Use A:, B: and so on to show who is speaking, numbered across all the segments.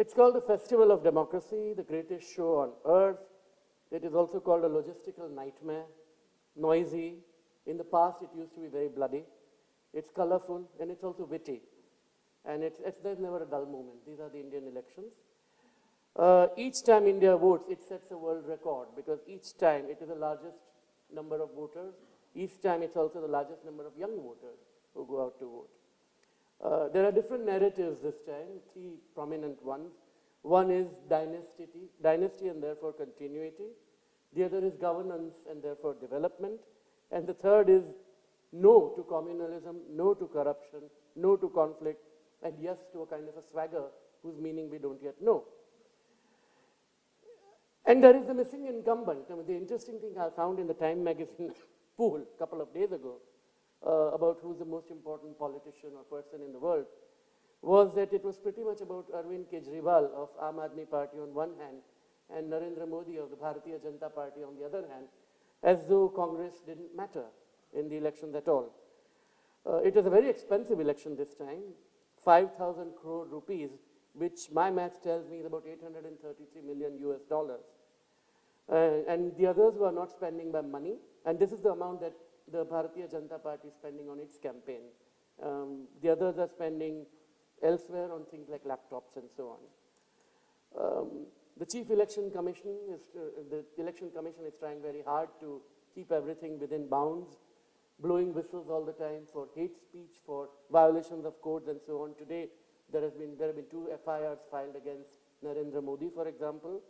A: It's called the Festival of Democracy, the greatest show on earth. It is also called a logistical nightmare, noisy. In the past, it used to be very bloody. It's colorful, and it's also witty. And there's never a dull moment. These are the Indian elections. Each time India votes, it sets a world record, because each time it is the largest number of voters. Each time it's also the largest number of young voters who go out to vote. There are different narratives this time, three prominent ones. One is dynasty and therefore continuity. The other is governance and therefore development. And the third is no to communalism, no to corruption, no to conflict, and yes to a kind of a swagger whose meaning we don't yet know. And there is the missing incumbent. I mean, the interesting thing I found in the Time magazine poll a couple of days ago about who's the most important politician or person in the world was that it was pretty much about Arvind Kejriwal of Aam Aadmi Party on one hand and Narendra Modi of the Bharatiya Janata Party on the other hand, as though Congress didn't matter in the elections at all. It was a very expensive election this time, 5,000 crore rupees, which my math tells me is about 833 million US dollars. And the others were not spending by money, and this is the amount that the Bharatiya Janata Party is spending on its campaign. The others are spending elsewhere on things like laptops and so on. The Chief Election Commission is trying very hard to keep everything within bounds, blowing whistles all the time for hate speech, for violations of codes and so on. Today, there have been 2 FIRs filed against Narendra Modi, for example,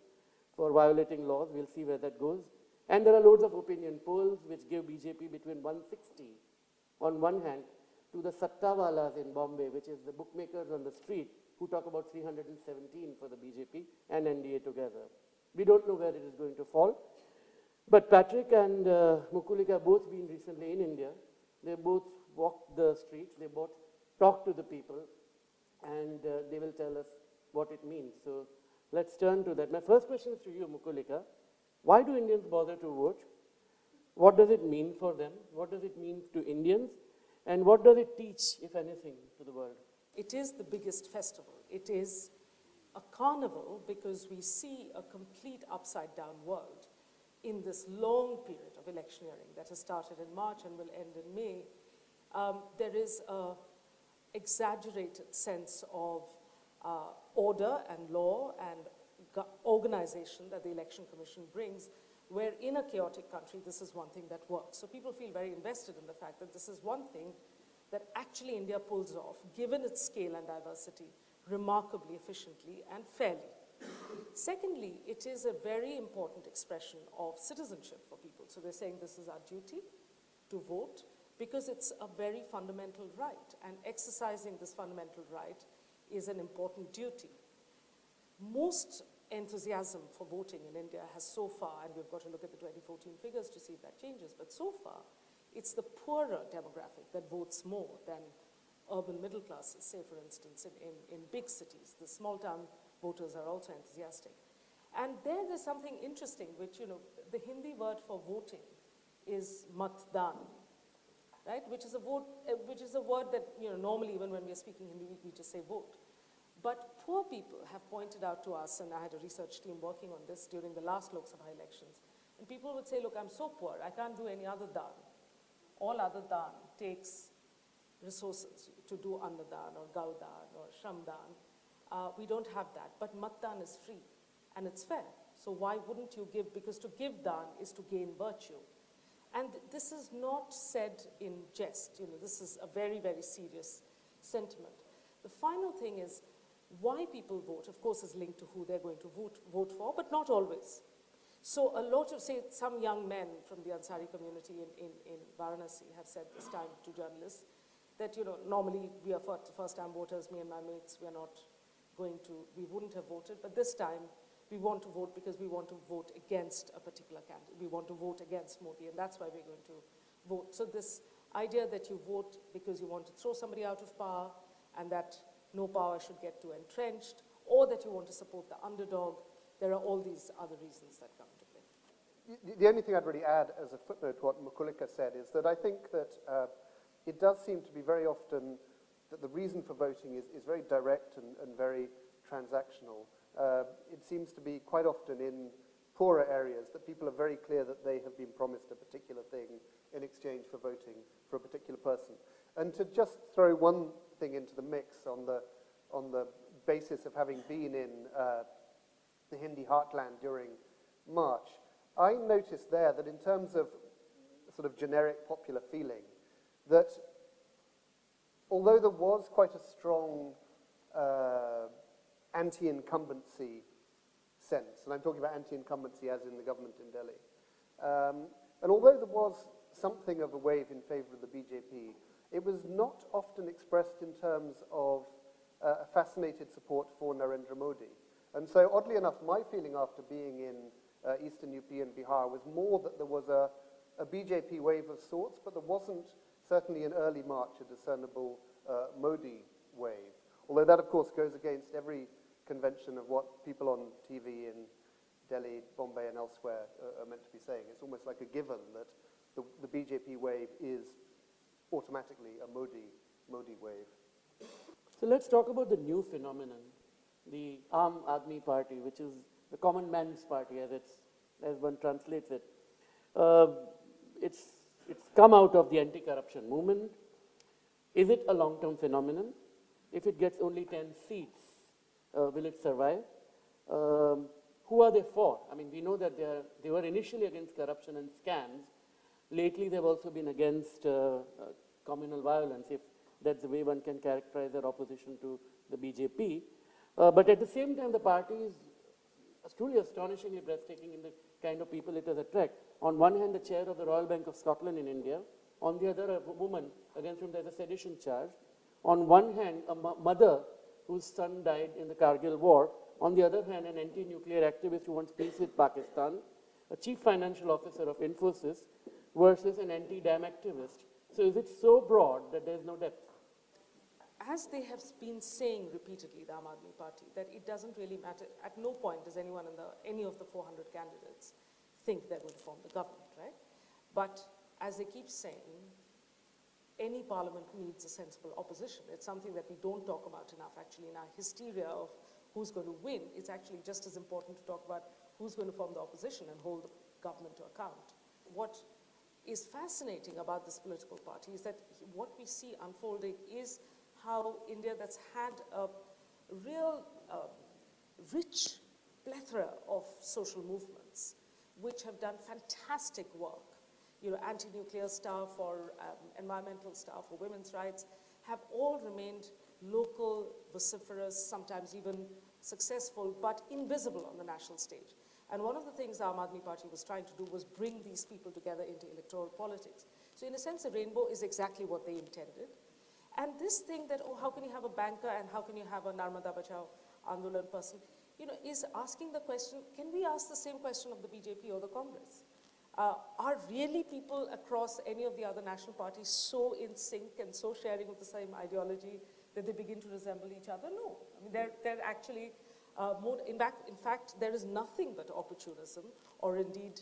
A: for violating laws. We'll see where that goes. And there are loads of opinion polls which give BJP between 160 on one hand to the Sattawalas in Bombay, which is the bookmakers on the street, who talk about 317 for the BJP and NDA together. We don't know where it is going to fall. But Patrick and Mukulika have both been recently in India. They both walked the streets. They both talked to the people. And they will tell us what it means. So let's turn to that. My first question is to you, Mukulika. Why do Indians bother to vote? What does it mean for them? What does it mean to Indians? And what does it teach, if anything, to the world?
B: It is the biggest festival. It is a carnival because we see a complete upside-down world in this long period of electioneering that has started in March and will end in May. There is an exaggerated sense of order and law and organization that the Election Commission brings, where in a chaotic country, this is one thing that works. So people feel very invested in the fact that this is one thing that actually India pulls off, given its scale and diversity, remarkably efficiently and fairly. Secondly, it is a very important expression of citizenship for people. So they're saying this is our duty to vote because it's a very fundamental right, and exercising this fundamental right is an important duty. Most enthusiasm for voting in India has so far, and we've got to look at the 2014 figures to see if that changes, but so far, it's the poorer demographic that votes more than urban middle classes, say for instance in big cities. The small town voters are also enthusiastic. And there's something interesting, which, you know, the Hindi word for voting is matdan, right? Which is a word that, you know, normally even when we're speaking Hindi, we just say vote. But poor people have pointed out to us, and I had a research team working on this during the last Lok Sabha elections, and people would say, look, I'm so poor, I can't do any other dan. All other dan takes resources to do annadan or gaudan or shramdan. We don't have that, but matdan is free and it's fair. So why wouldn't you give? Because to give dan is to gain virtue. And this is not said in jest. You know, this is a very, very serious sentiment. The final thing is, why people vote, of course, is linked to who they're going to vote for, but not always. So a lot of, say, some young men from the Ansari community in Varanasi have said this time to journalists that, you know, normally we are first-time voters, me and my mates, we wouldn't have voted, but this time we want to vote because we want to vote against a particular candidate. We want to vote against Modi, and that's why we're going to vote. So this idea that you vote because you want to throw somebody out of power and that no power should get too entrenched, or that you want to support the underdog, there are all these other reasons that come into play.
C: The only thing I'd really add as a footnote to what Mukulika said is that I think that it does seem to be very often that the reason for voting is very direct and very transactional. It seems to be quite often in poorer areas that people are very clear that they have been promised a particular thing in exchange for voting for a particular person. And to just throw one thing into the mix on the basis of having been in the Hindi heartland during March, I noticed there that in terms of sort of generic popular feeling, that although there was quite a strong anti-incumbency sense, and I'm talking about anti-incumbency as in the government in Delhi, and although there was something of a wave in favor of the BJP, it was not often expressed in terms of a fascinated support for Narendra Modi. And so, oddly enough, my feeling after being in Eastern UP and Bihar was more that there was a BJP wave of sorts, but there wasn't, certainly in early March, a discernible Modi wave. Although that, of course, goes against every convention of what people on TV in Delhi, Bombay, and elsewhere are meant to be saying. It's almost like a given that the BJP wave is automatically a Modi wave.
A: So let's talk about the new phenomenon, the Aam Aadmi Party, which is the common man's party, as one translates it. It's come out of the anti-corruption movement. Is it a long-term phenomenon? If it gets only 10 seats, will it survive? Who are they for? I mean, we know that they were initially against corruption and scams. Lately, they've also been against communal violence, if that's the way one can characterize their opposition to the BJP. But at the same time, the party is truly astonishingly breathtaking in the kind of people it has attracted. On one hand, the chair of the Royal Bank of Scotland in India. On the other, a woman against whom there's a sedition charge. On one hand, a mother whose son died in the Kargil war. On the other hand, an anti-nuclear activist who wants peace with Pakistan. A chief financial officer of Infosys versus an anti-dam activist. So is it so broad that there's no depth?
B: As they have been saying repeatedly, the Aam Aadmi Party, that it doesn't really matter. At no point does anyone in any of the 400 candidates think they're going to form the government, right? But as they keep saying, any parliament needs a sensible opposition. It's something that we don't talk about enough, actually, in our hysteria of who's going to win. It's actually just as important to talk about who's going to form the opposition and hold the government to account. What is fascinating about this political party is that what we see unfolding is how India, that's had a real rich plethora of social movements which have done fantastic work. You know, anti-nuclear stuff or environmental stuff or women's rights have all remained local, vociferous, sometimes even successful, but invisible on the national stage. And one of the things the Aam Aadmi Party was trying to do was bring these people together into electoral politics. So in a sense, the rainbow is exactly what they intended. And this thing that, oh, how can you have a banker and how can you have a Narmada Bachao Andolan person, you know, is asking the question, can we ask the same question of the BJP or the Congress? Are really people across any of the other national parties so in sync and so sharing of the same ideology that they begin to resemble each other? No. I mean, they're actually more, in fact, there is nothing but opportunism or indeed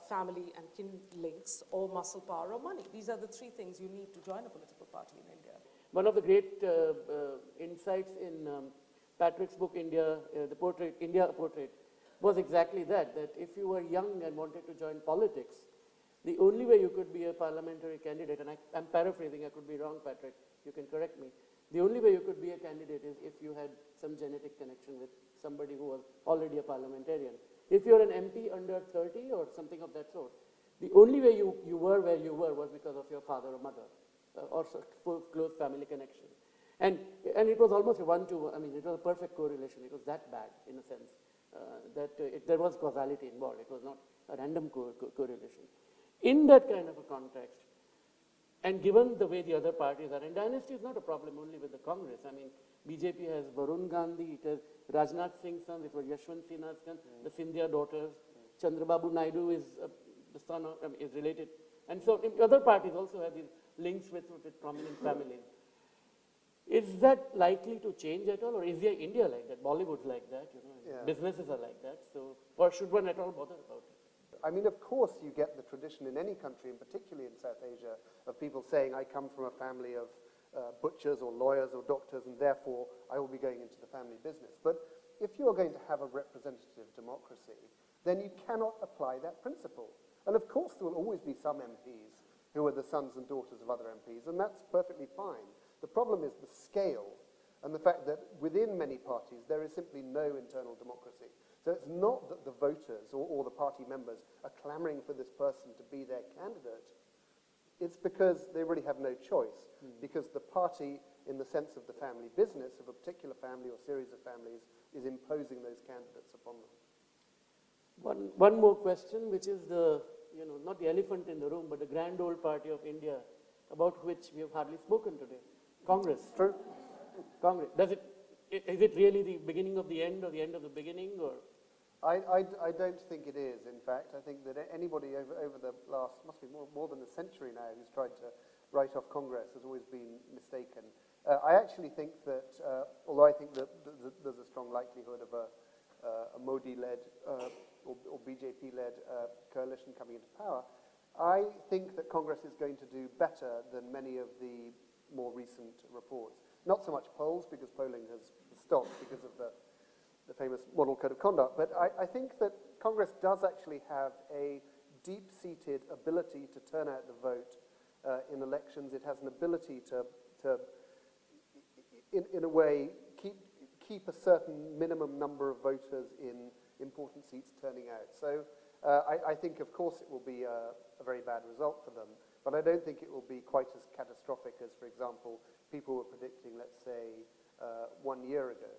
B: family and kin links or muscle power or money. These are the three things you need to join a political party in India.
A: One of the great insights in Patrick's book, India, India, a Portrait, was exactly that if you were young and wanted to join politics, the only way you could be a parliamentary candidate, and I'm paraphrasing, I could be wrong, Patrick, you can correct me, the only way you could be a candidate is if you had some genetic connection with somebody who was already a parliamentarian. If you're an MP under 30 or something of that sort, the only way you were where you were was because of your father or mother or close family connection. And it was almost a one-to-one, I mean, it was a perfect correlation. It was that bad, in a sense, there was causality involved. It was not a random correlation. In that kind of a context, and given the way the other parties are, and dynasty is not a problem only with the Congress. I mean, BJP has Varun Gandhi, it has Rajnath Singh's son, it was Yashwant Sinha's son, the Scindia daughters. Chandrababu Naidu is the son of, is related. And so other parties also have these links with prominent families. Is that likely to change at all, or is India like that? Bollywood's like that, you know, yeah. Businesses are like that. So, or should one at all bother about it?
C: I mean, of course, you get the tradition in any country, and particularly in South Asia, of people saying, "I come from a family of butchers or lawyers or doctors, and therefore I will be going into the family business. But if you are going to have a representative democracy, then you cannot apply that principle. And of course there will always be some MPs who are the sons and daughters of other MPs, and that's perfectly fine. The problem is the scale and the fact that within many parties there is simply no internal democracy. So it's not that the voters or the party members are clamoring for this person to be their candidate. It's because they really have no choice, because the party, in the sense of the family business, of a particular family or series of families, is imposing those candidates upon them.
A: One more question, which is the, not the elephant in the room, but the grand old party of India, about which we have hardly spoken today. Congress.
C: True.
A: Congress. Is it really the beginning of the end or the end of the beginning? Or?
C: I don't think it is, in fact. I think that anybody over the last, must be more than a century now, who's tried to write off Congress has always been mistaken. I actually think that, although I think that there's a strong likelihood of a Modi-led or BJP-led coalition coming into power, I think that Congress is going to do better than many of the more recent reports. Not so much polls, because polling has stopped because of the famous model code of conduct, but I think that Congress does actually have a deep-seated ability to turn out the vote in elections. It has an ability to in a way, keep a certain minimum number of voters in important seats turning out. So I think, of course, it will be a very bad result for them, but I don't think it will be quite as catastrophic as, for example, people were predicting, let's say, 1 year ago.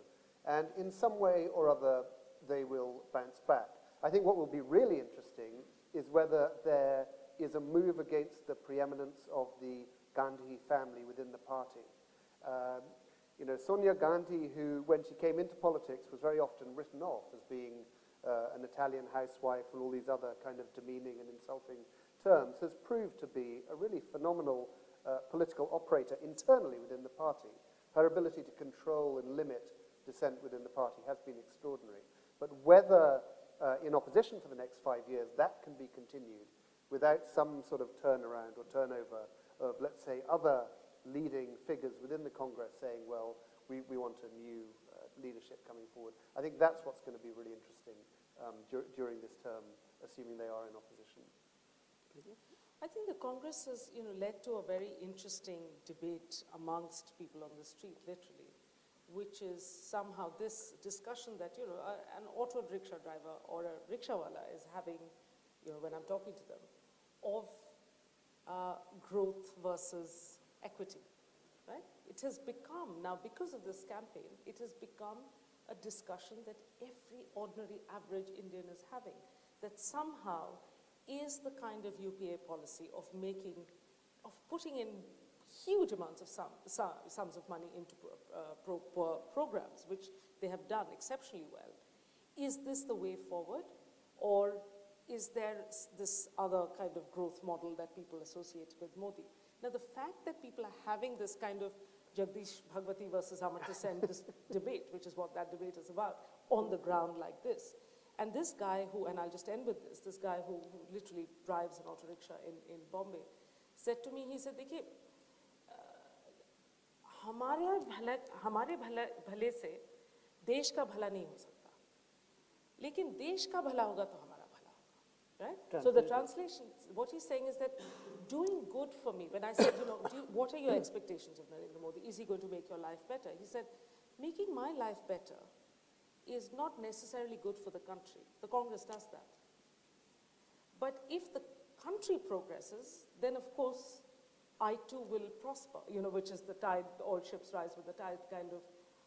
C: And in some way or other, they will bounce back. I think what will be really interesting is whether there is a move against the preeminence of the Gandhi family within the party. Sonia Gandhi, who, when she came into politics, was very often written off as being an Italian housewife and all these other kind of demeaning and insulting terms, has proved to be a really phenomenal political operator internally within the party. Her ability to control and limit dissent within the party has been extraordinary. But whether in opposition for the next 5 years that can be continued without some sort of turnaround or turnover of, let's say, other leading figures within the Congress saying, well, we want a new leadership coming forward. I think that's what's going to be really interesting during this term, assuming they are in opposition.
B: I think the Congress has, led to a very interesting debate amongst people on the street, literally, which is somehow this discussion that, an auto rickshaw driver or a rickshawala is having, when I'm talking to them, of growth versus equity, right? It has become, now because of this campaign, it has become a discussion that every ordinary average Indian is having, that somehow is the kind of UPA policy of putting in huge amounts of sums of money into programs, which they have done exceptionally well. Is this the way forward, or is there this other kind of growth model that people associate with Modi? Now, the fact that people are having this kind of Jagdish Bhagwati versus Amartya Sen debate, which is what that debate is about, on the ground like this, and this guy who, and I'll just end with this guy who literally drives an auto rickshaw in Bombay, said to me, he said, देखिए, हमारे भले से देश का भला नहीं हो सकता, लेकिन देश का भला होगा तो हमारा भला होगा, right? So the translation, what he's saying is that doing good for me, when I said, what are your expectations of Narendra Modi? Is he going to make your life better? He said, making my life better is not necessarily good for the country. The Congress does that. But if the country progresses, then of course, I too will prosper, which is the tide, all ships rise with the tide kind of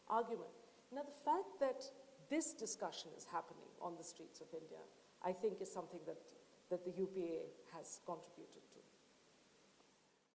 B: argument. Now, the fact that this discussion is happening on the streets of India, I think is something that the UPA has contributed